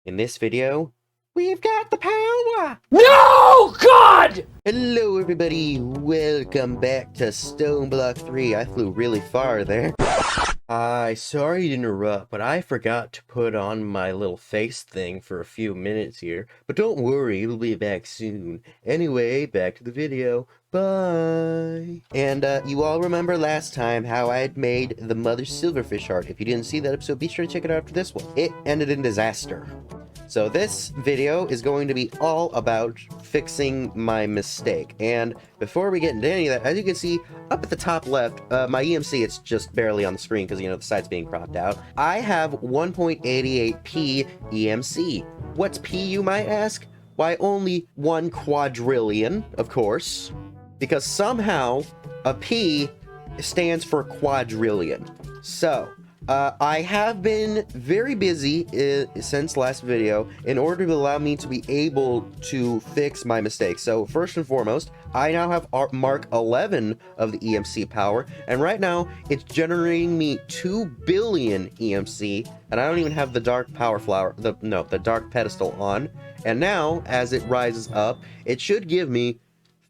In this video, we've got the power! No, God! Hello everybody, welcome back to Stoneblock 3. I flew really far there. Sorry to interrupt, but I forgot to put on my little face thing for a few minutes here. But don't worry, it'll be back soon. Anyway, back to the video. Bye! And you all remember last time how I had made the mother silverfish heart. If you didn't see that episode, be sure to check it out after this one. It ended in disaster. So this video is going to be all about fixing my mistake. And before we get into any of that, as you can see up at the top left, my EMC, it's just barely on the screen because, you know, the side's being cropped out. I have 1.88p EMC. What's P, you might ask? Why, only 1 quadrillion, of course, because somehow a P stands for quadrillion. So, I have been very busy since last video in order to allow me to be able to fix my mistakes. So first and foremost, I now have Mark 11 of the EMC power, and right now it's generating me 2 billion EMC, and I don't even have the dark power flower, the dark pedestal on. And now, as it rises up, it should give me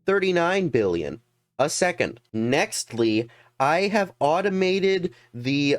39 billion a second. Nextly, I have automated the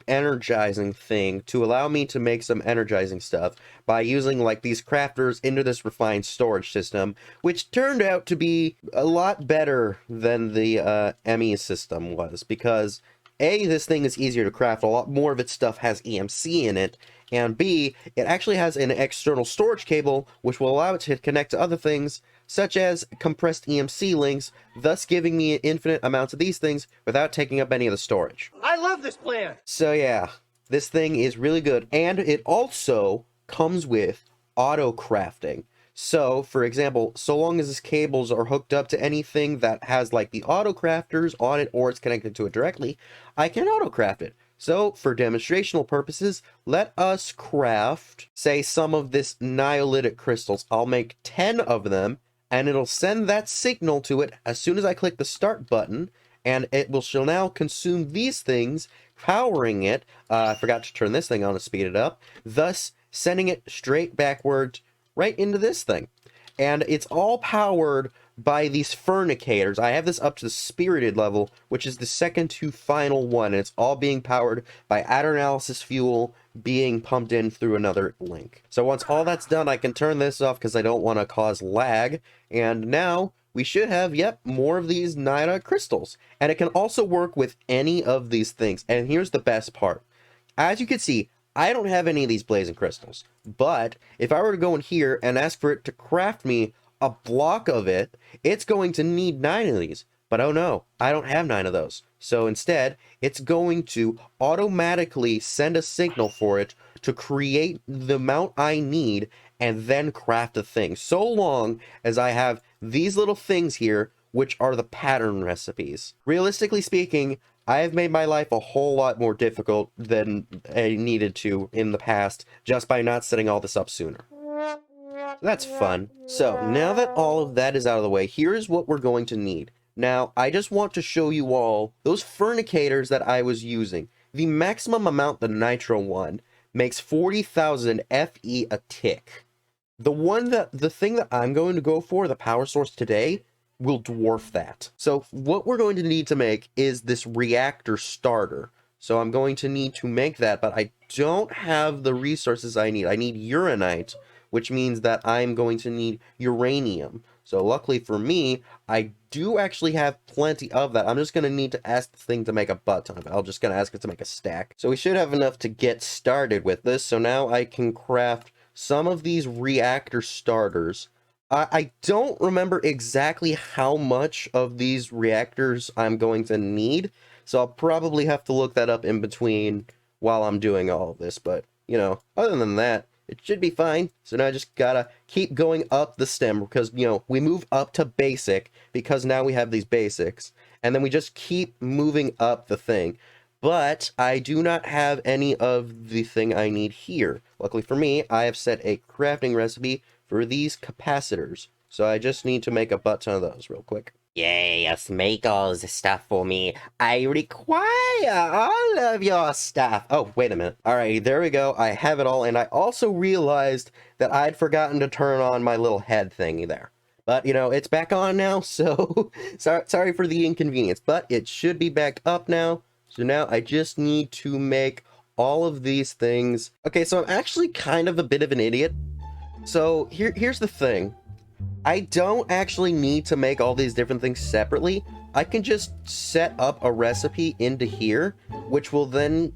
energizing thing to allow me to make some energizing stuff by using like these crafters into this refined storage system, which turned out to be a lot better than the ME system was, because A, this thing is easier to craft, a lot more of its stuff has EMC in it, and B, it actually has an external storage cable which will allow it to connect to other things such as compressed EMC links, thus giving me infinite amounts of these things without taking up any of the storage. I love this plan! So yeah, this thing is really good, and it also comes with auto crafting. So, for example, so long as these cables are hooked up to anything that has like the auto crafters on it or it's connected to it directly, I can auto craft it. So, for demonstrational purposes, let us craft, say, some of this Niolitic crystals. I'll make 10 of them, and it'll send that signal to it as soon as I click the start button, and shall now consume these things, powering it. I forgot to turn this thing on to speed it up, thus sending it straight backward right into this thing. And it's all powered by these furnicators. I have this up to the spirited level, which is the second to final one. And it's all being powered by adder-analysis fuel being pumped in through another link. So once all that's done, I can turn this off because I don't want to cause lag. And now we should have, yep, more of these Nida crystals. And it can also work with any of these things. And here's the best part. As you can see, I don't have any of these blazing crystals. But if I were to go in here and ask for it to craft me a block of it, it's going to need 9 of these. But oh no, I don't have 9 of those. So instead, it's going to automatically send a signal for it to create the amount I need and then craft a thing. So long as I have these little things here, which are the pattern recipes. Realistically speaking, I have made my life a whole lot more difficult than I needed to in the past just by not setting all this up sooner. That's fun. So, now that all of that is out of the way, here's what we're going to need. Now, I just want to show you all those furnicators that I was using. The maximum amount the Nitro one makes 40,000 FE a tick. The thing that I'm going to go for, the power source today, will dwarf that. So what we're going to need to make is this reactor starter. So I'm going to need to make that, but I don't have the resources I need. I need uranite, which means that I'm going to need uranium. So luckily for me, I do actually have plenty of that. I'm just going to need to ask the thing to make a butt ton of it. I'm just going to ask it to make a stack. So we should have enough to get started with this. So now I can craft some of these reactor starters. I don't remember exactly how much of these reactors I'm going to need, so I'll probably have to look that up in between while I'm doing all of this, but, you know, other than that, it should be fine. So now I just gotta keep going up the stem, because, you know, we move up to basic, because now we have these basics, and then we just keep moving up the thing. But I do not have any of the thing I need here. Luckily for me, I have set a crafting recipe for these capacitors. So I just need to make a butt ton of those real quick. Yes, make all the stuff for me. I require all of your stuff. Oh, wait a minute. Alright, there we go. I have it all, and I also realized that I'd forgotten to turn on my little head thingy there. But, you know, it's back on now, so sorry for the inconvenience, but it should be back up now. So now I just need to make all of these things. Okay, so I'm actually kind of a bit of an idiot. So here's the thing. I don't actually need to make all these different things separately. I can just set up a recipe into here, which will then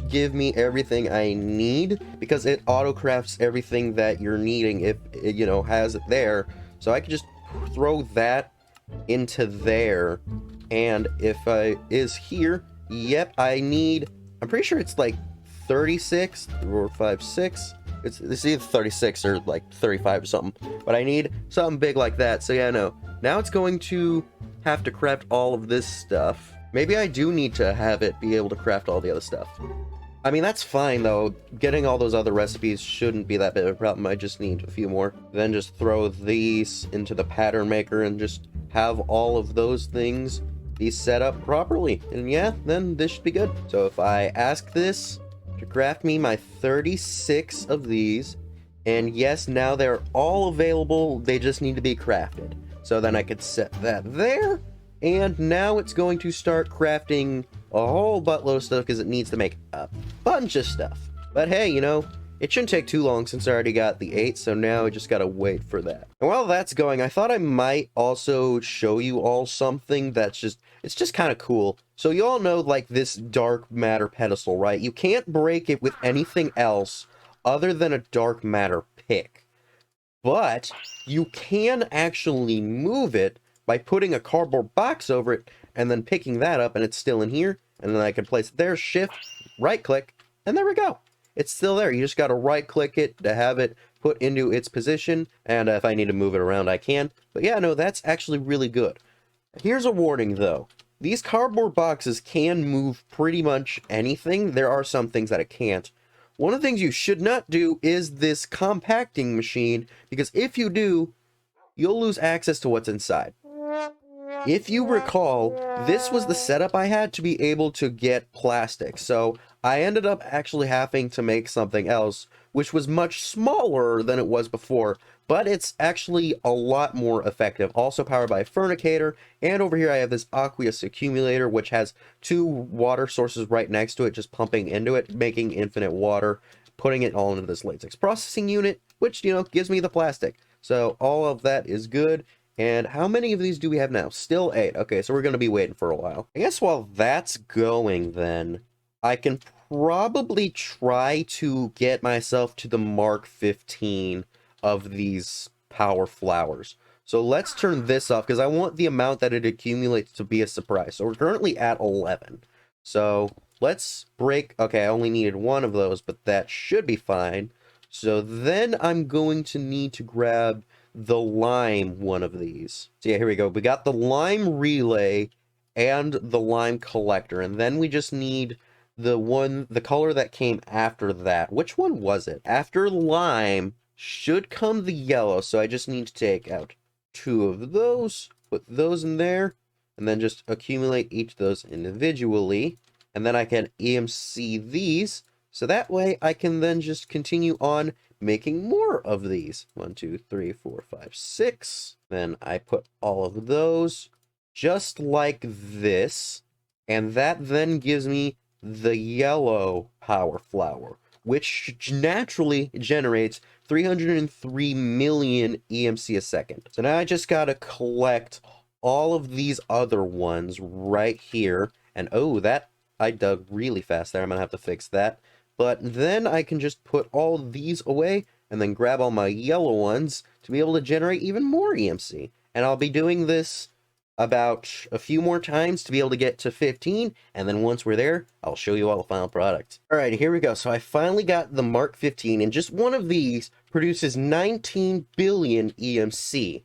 give me everything I need, because it auto-crafts everything that you're needing if it, you know, has it there. So I can just throw that into there, and if I is here, yep, I'm pretty sure it's like 36 or 56. It's either 36 or like 35 or something, but I need something big like that. So yeah, no, now it's going to have to craft all of this stuff. Maybe I do need to have it be able to craft all the other stuff. I mean, that's fine though. Getting all those other recipes shouldn't be that big of a problem. I just need a few more. Then just throw these into the pattern maker and just have all of those things be set up properly. And yeah, then this should be good. So if I ask this to craft me my 36 of these, and yes, now they're all available, they just need to be crafted. So then I could set that there, and now it's going to start crafting a whole buttload of stuff because it needs to make a bunch of stuff. But hey, you know, it shouldn't take too long since I already got the 8, so now I just gotta wait for that. And while that's going, I thought I might also show you all something that's it's just kind of cool. So you all know, like, this dark matter pedestal, right? You can't break it with anything else other than a dark matter pick. But you can actually move it by putting a cardboard box over it and then picking that up, and it's still in here. And then I can place it there, shift, right click, and there we go. It's still there. You just got to right click it to have it put into its position. And if I need to move it around, I can. But yeah, no, that's actually really good. Here's a warning though. These cardboard boxes can move pretty much anything. There are some things that it can't. One of the things you should not do is this compacting machine, because if you do, you'll lose access to what's inside. If you recall, this was the setup I had to be able to get plastic, so I ended up actually having to make something else, which was much smaller than it was before, but it's actually a lot more effective. Also powered by a furnicator, and over here I have this aqueous accumulator, which has 2 water sources right next to it, just pumping into it, making infinite water, putting it all into this latex processing unit, which, you know, gives me the plastic. So all of that is good. And how many of these do we have now? Still 8. Okay, so we're going to be waiting for a while. I guess while that's going, then, I can probably try to get myself to the Mark 15 of these power flowers. So let's turn this off, because I want the amount that it accumulates to be a surprise. So we're currently at 11. So let's break... Okay, I only needed 1 of those, but that should be fine. So then I'm going to need to grab the lime one of these. So yeah, here we go. We got the lime relay and the lime collector, and then we just need the color that came after that. Which one was it? After lime should come the yellow, so I just need to take out 2 of those, put those in there, and then just accumulate each of those individually, and then I can EMC these, so that way I can then just continue on making more of these. 1, 2, 3, 4, 5, 6. Then I put all of those just like this, and that then gives me the yellow power flower, which naturally generates 303 million EMC a second. So now I just gotta collect all of these other ones right here, and oh, that I dug really fast there. I'm gonna have to fix that. But then I can just put all these away and then grab all my yellow ones to be able to generate even more EMC. And I'll be doing this about a few more times to be able to get to 15. And then once we're there, I'll show you all the final product. All right, here we go. So I finally got the Mark 15, and just one of these produces 19 billion EMC.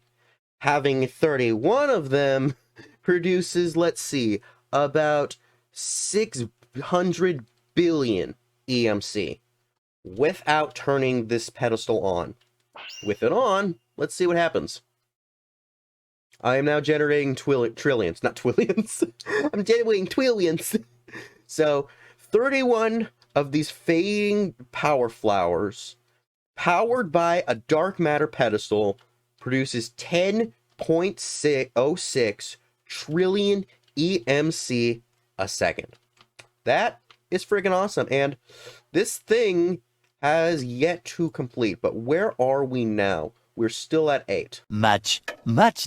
Having 31 of them produces, let's see, about 600 billion EMC without turning this pedestal on. With it on, let's see what happens. I am now generating trillions, not twillions. I'm generating twillions. So 31 of these fading power flowers, powered by a dark matter pedestal, produces 10.606 trillion EMC a second. That is freaking awesome. And this thing has yet to complete. But where are we now? We're still at 8. Much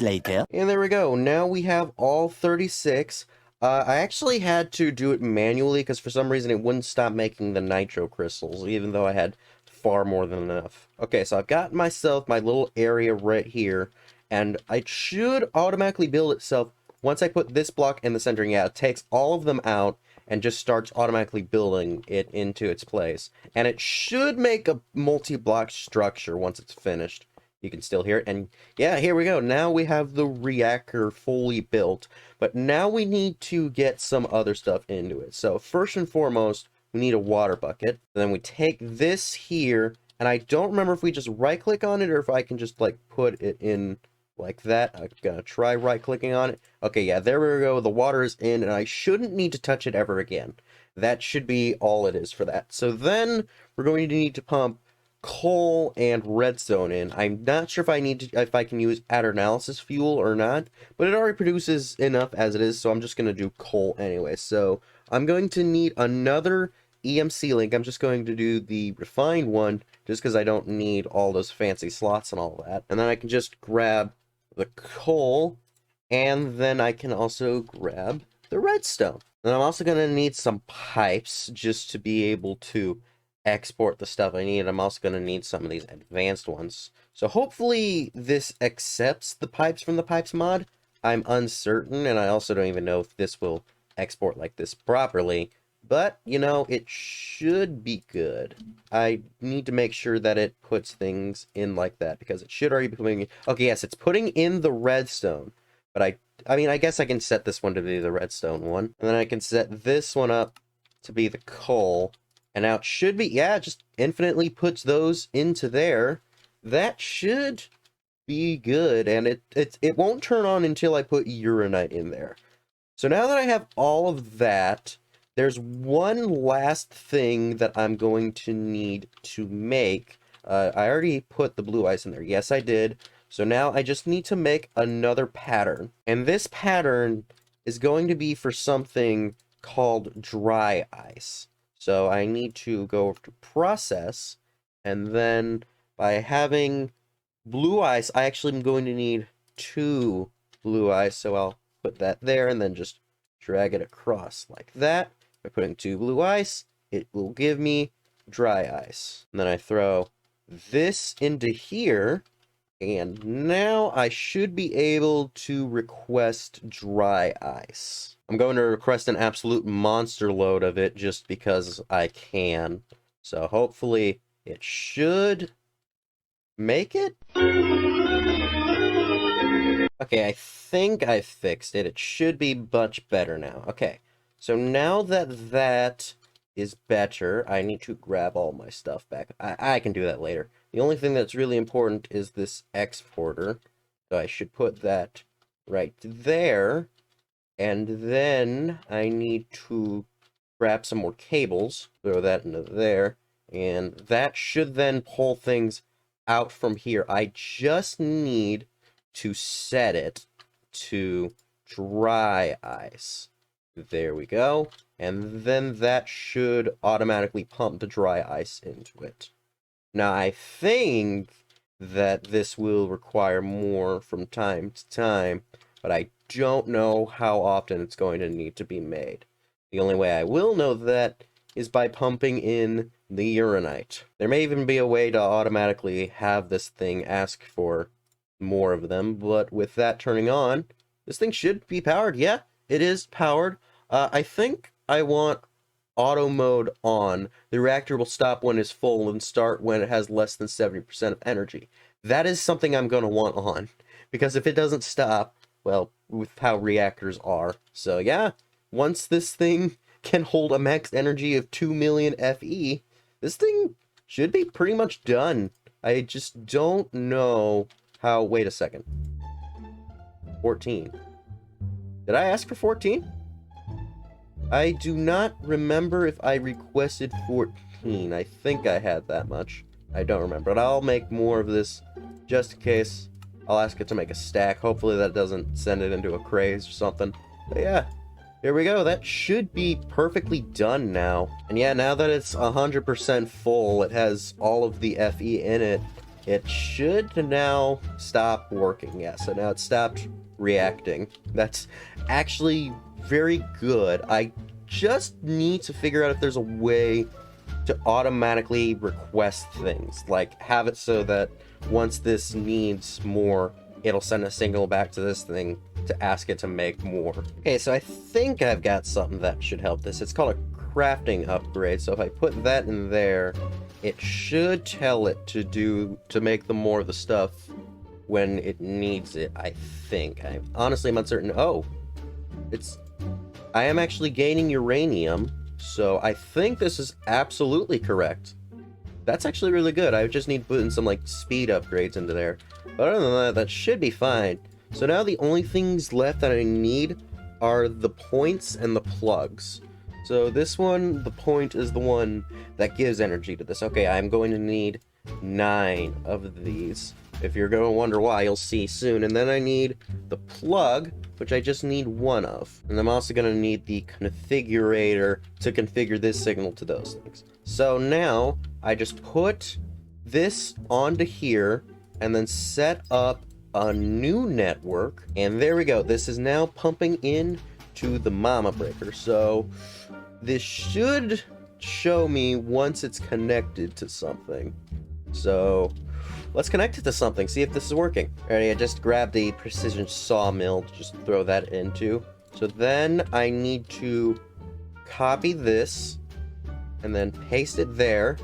later. And there we go. Now we have all 36. I actually had to do it manually because for some reason it wouldn't stop making the nitro crystals, even though I had far more than enough. Okay, so I've got myself my little area right here, and it should automatically build itself once I put this block in the center. Yeah, it takes all of them out and just starts automatically building it into its place. And it should make a multi-block structure once it's finished. You can still hear it. And yeah, here we go. Now we have the reactor fully built. But now we need to get some other stuff into it. So first and foremost, we need a water bucket. And then we take this here. And I don't remember if we just right-click on it or if I can just, like, put it in like that. I'm gonna try right-clicking on it. Okay, yeah, there we go. The water is in, and I shouldn't need to touch it ever again. That should be all it is for that. So then we're going to need to pump coal and redstone in. I'm not sure if I can use adder-analysis fuel or not, but it already produces enough as it is, so I'm just going to do coal anyway. So I'm going to need another EMC link. I'm just going to do the refined one, just because I don't need all those fancy slots and all that. And then I can just grab the coal, and then I can also grab the redstone. And I'm also going to need some pipes just to be able to export the stuff I need. I'm also going to need some of these advanced ones. So hopefully this accepts the pipes from the pipes mod. I'm uncertain, and I also don't even know if this will export like this properly. But, you know, it should be good. I need to make sure that it puts things in like that, because it should already be putting... Okay, yes, it's putting in the redstone. But I mean, I guess I can set this one to be the redstone one. And then I can set this one up to be the coal. And now it should be... Yeah, it just infinitely puts those into there. That should be good. And it won't turn on until I put uranite in there. So now that I have all of that... There's one last thing that I'm going to need to make. I already put the blue ice in there. Yes, I did. So now I just need to make another pattern. And this pattern is going to be for something called dry ice. So I need to go over to process. And then by having blue ice, I actually am going to need 2 blue ice. So I'll put that there and then just drag it across like that. By putting 2 blue ice, it will give me dry ice. And then I throw this into here, and now I should be able to request dry ice. I'm going to request an absolute monster load of it just because I can. So hopefully it should make it. Okay, I think I fixed it. It should be much better now. Okay. So now that that is better, I need to grab all my stuff back. I can do that later. The only thing that's really important is this exporter. So I should put that right there. And then I need to grab some more cables. Throw that into there. And that should then pull things out from here. I just need to set it to dry ice. There we go. And then that should automatically pump the dry ice into it. Now, I think that this will require more from time to time, but I don't know how often it's going to need to be made. The only way I will know that is by pumping in the uranite. There may even be a way to automatically have this thing ask for more of them, but with that turning on, this thing should be powered. Yeah, it is powered. I think I want auto mode on. The reactor will stop when it's full and start when it has less than 70% of energy. That is something I'm going to want on, because if it doesn't stop, well, with how reactors are. So yeah, once this thing can hold a max energy of 2 million FE, this thing should be pretty much done. I just don't know how... Wait a second. 14. Did I ask for 14? I do not remember if I requested 14. I think I had that much. I don't remember, but I'll make more of this just in case. I'll ask it to make a stack. Hopefully that doesn't send it into a craze or something. But yeah, here we go. That should be perfectly done now. And yeah, now that it's 100% full, it has all of the FE in it. It should now stop working. Yeah, so now it stopped reacting. That's actually very good. I just need to figure out if there's a way to automatically request things. Like, have it so that once this needs more, it'll send a signal back to this thing to ask it to make more. Okay, so I think I've got something that should help this. It's called a crafting upgrade. So if I put that in there, it should tell it to make the more of the stuff when it needs it, I think. I honestly am uncertain. Oh, I am actually gaining uranium, so I think this is absolutely correct. That's actually really good. I just need to put in some, like, speed upgrades into there. But other than that, that should be fine. So now the only things left that I need are the points and the plugs. So this one, the point is the one that gives energy to this. Okay, I'm going to need 9 of these. If you're going to wonder why, you'll see soon. And then I need the plug, which I just need 1 of. And I'm also going to need the configurator to configure this signal to those things. So now, I just put this onto here, and then set up a new network. And there we go. This is now pumping in to the mama breaker. So this should show me once it's connected to something. So let's connect it to something, see if this is working. Alrighty, I just grabbed the precision sawmill to just throw that into. So then I need to copy this and then paste it there.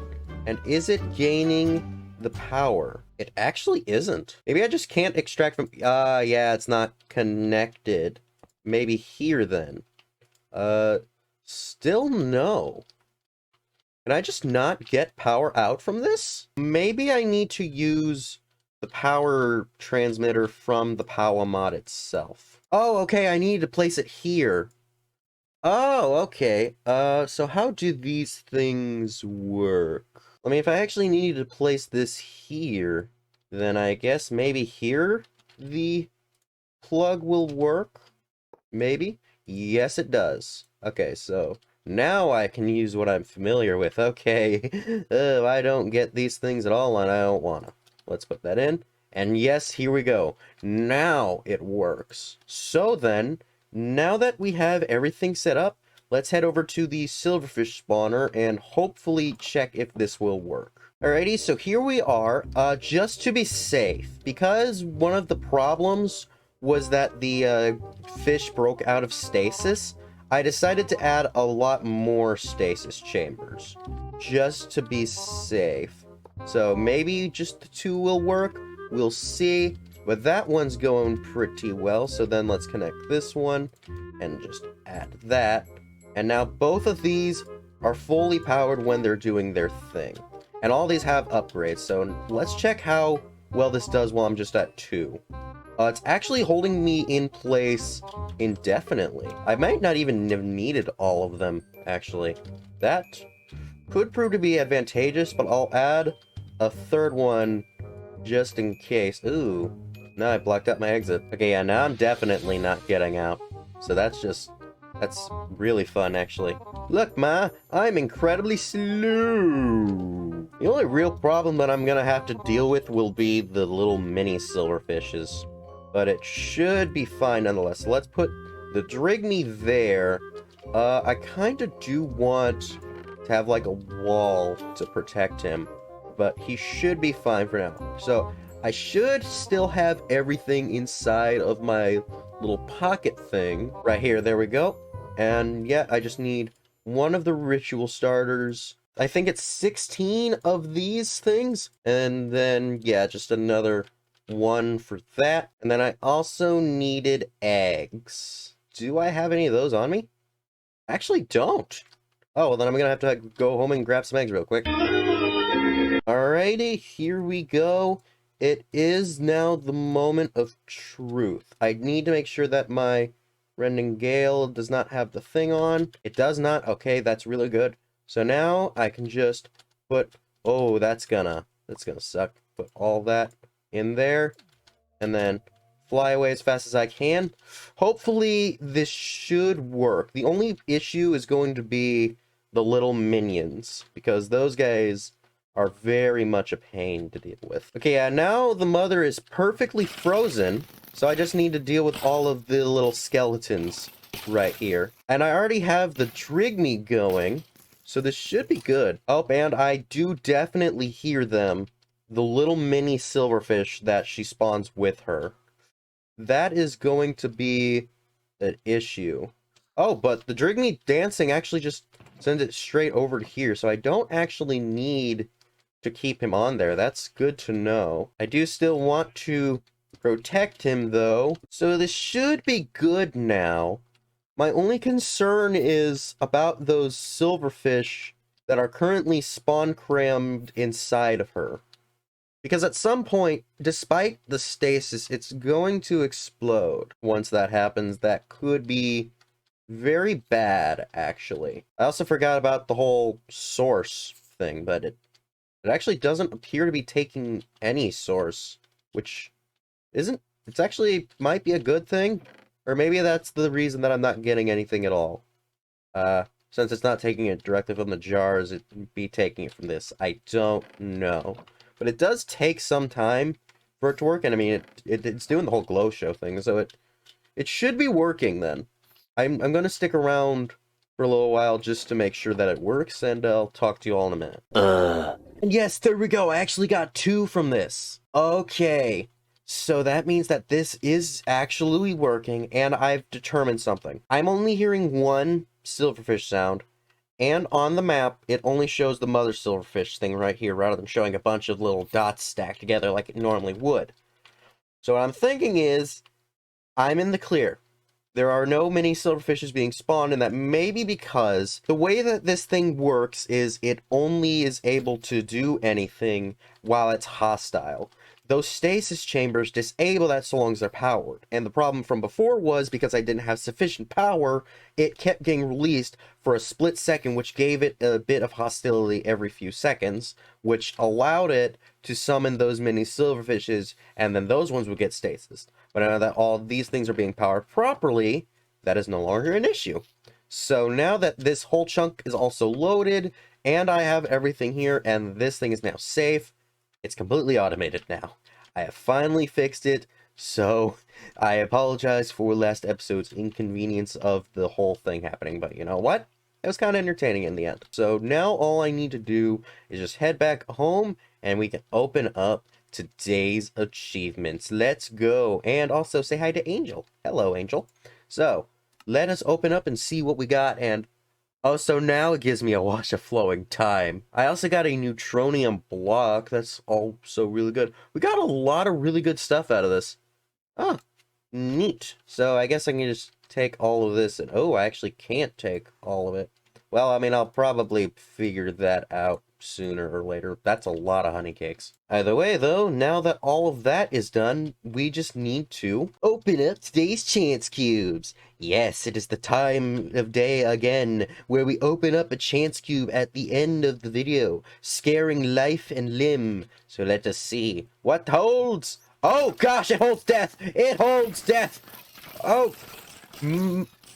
And is it gaining the power? It actually isn't. Maybe I just can't extract from... yeah, it's not connected. Maybe here then. Still no. Can I just not get power out from this? Maybe I need to use the power transmitter from the Powah mod itself. Oh, okay, I need to place it here. Oh, okay. So how do these things work? I mean, if I actually needed to place this here, then I guess maybe here the plug will work? Maybe? Yes, it does. Okay, so now I can use what I'm familiar with. Okay, I don't get these things at all, and I don't wanna. Let's put that in. And yes, here we go. Now it works. So then, now that we have everything set up, let's head over to the silverfish spawner and hopefully check if this will work. Alrighty, so here we are. Just to be safe, because one of the problems was that the fish broke out of stasis, I decided to add a lot more stasis chambers, just to be safe. So maybe just the 2 will work, we'll see, but that one's going pretty well, so then let's connect this one, and just add that. And now both of these are fully powered when they're doing their thing. And all these have upgrades, so let's check how well this does while I'm just at 2. It's actually holding me in place indefinitely. I might not even have needed all of them, actually. That could prove to be advantageous, but I'll add a 3rd one just in case. Ooh, now I blocked out my exit. Okay, yeah, now I'm definitely not getting out. So that's really fun, actually. Look, Ma, I'm incredibly slow. The only real problem that I'm gonna have to deal with will be the little mini silverfishes. But it should be fine nonetheless. So let's put the Drigme there. I kind of do want to have like a wall to protect him, but he should be fine for now. So I should still have everything inside of my little pocket thing right here. There we go. And yeah, I just need 1 of the ritual starters. I think it's 16 of these things. And then, yeah, just another 1 for that. And then I also needed eggs. Do I have any of those on me? I actually don't. Oh, well then I'm gonna have to go home and grab some eggs real quick. Alrighty, here we go. it is now the moment of truth. I need to make sure that my rending gale does not have the thing on. It does not. Okay, that's really good. So now I can just put, oh, that's gonna suck. Put all that in there and then fly away as fast as I can. Hopefully this should work. The only issue is going to be the little minions, because those guys are very much a pain to deal with. Okay, yeah, now the mother is perfectly frozen, so I just need to deal with all of the little skeletons right here. And I already have the Drigme going, so this should be good. Oh, and I do definitely hear them. The little mini silverfish that she spawns with her. That is going to be an issue. Oh, but the Drigme dancing actually just sends it straight over to here, so I don't actually need to keep him on there. That's good to know. I do still want to protect him, though, so this should be good now. My only concern is about those silverfish that are currently spawn crammed inside of her. Because at some point, despite the stasis, it's going to explode. Once that happens, that could be very bad, actually. I also forgot about the whole source thing, but it actually doesn't appear to be taking any source, which isn't... It's actually might be a good thing, or maybe that's the reason that I'm not getting anything at all. Since it's not taking it directly from the jars, it'd be taking it from this. I don't know. But it does take some time for it to work, and I mean, it's doing the whole glow show thing, so it should be working then. I'm going to stick around for a little while just to make sure that it works, and I'll talk to you all in a minute. And yes, there we go. I actually got 2 from this. Okay, so that means that this is actually working, and I've determined something. I'm only hearing 1 silverfish sound. And on the map, it only shows the mother silverfish thing right here, rather than showing a bunch of little dots stacked together like it normally would. So what I'm thinking is, I'm in the clear. There are no mini silverfishes being spawned, and that may be because the way that this thing works is it only is able to do anything while it's hostile. Those stasis chambers disable that so long as they're powered. And the problem from before was, because I didn't have sufficient power, it kept getting released for a split second, which gave it a bit of hostility every few seconds, which allowed it to summon those mini silverfishes, and then those ones would get stasis. But now that all these things are being powered properly, that is no longer an issue. So now that this whole chunk is also loaded, and I have everything here, and this thing is now safe, it's completely automated now. I have finally fixed it, so I apologize for last episode's inconvenience of the whole thing happening, but you know what? It was kind of entertaining in the end. So now all I need to do is just head back home, and we can open up today's achievements. Let's go. And also say hi to Angel. Hello, Angel. So, let us open up and see what we got, and oh, so now it gives me a wash of flowing time. I also got a neutronium block. That's also really good. We got a lot of really good stuff out of this. Oh, neat. So I guess I can just take all of this, and oh, I actually can't take all of it. Well, I mean, I'll probably figure that out sooner or later. That's a lot of honey cakes. Either way, though, now that all of that is done, we just need to open up today's chance cubes. Yes, it is the time of day again where we open up a chance cube at the end of the video, scaring life and limb. So let us see what holds. Oh gosh, it holds death. It holds death. Oh,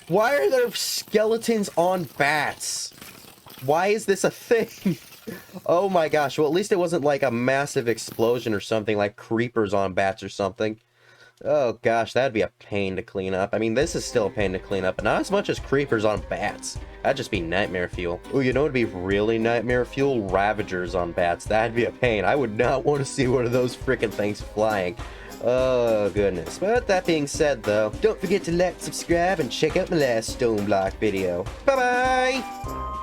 why are there skeletons on bats? Why is this a thing? Oh my gosh, well at least it wasn't like a massive explosion or something, like creepers on bats or something. Oh gosh, that'd be a pain to clean up. I mean, this is still a pain to clean up, but not as much as creepers on bats. That'd just be nightmare fuel. Oh, you know what'd be really nightmare fuel? Ravagers on bats. That'd be a pain. I would not want to see one of those freaking things flying. Oh goodness. But that being said though, don't forget to like, subscribe, and check out my last Stoneblock video. Bye bye!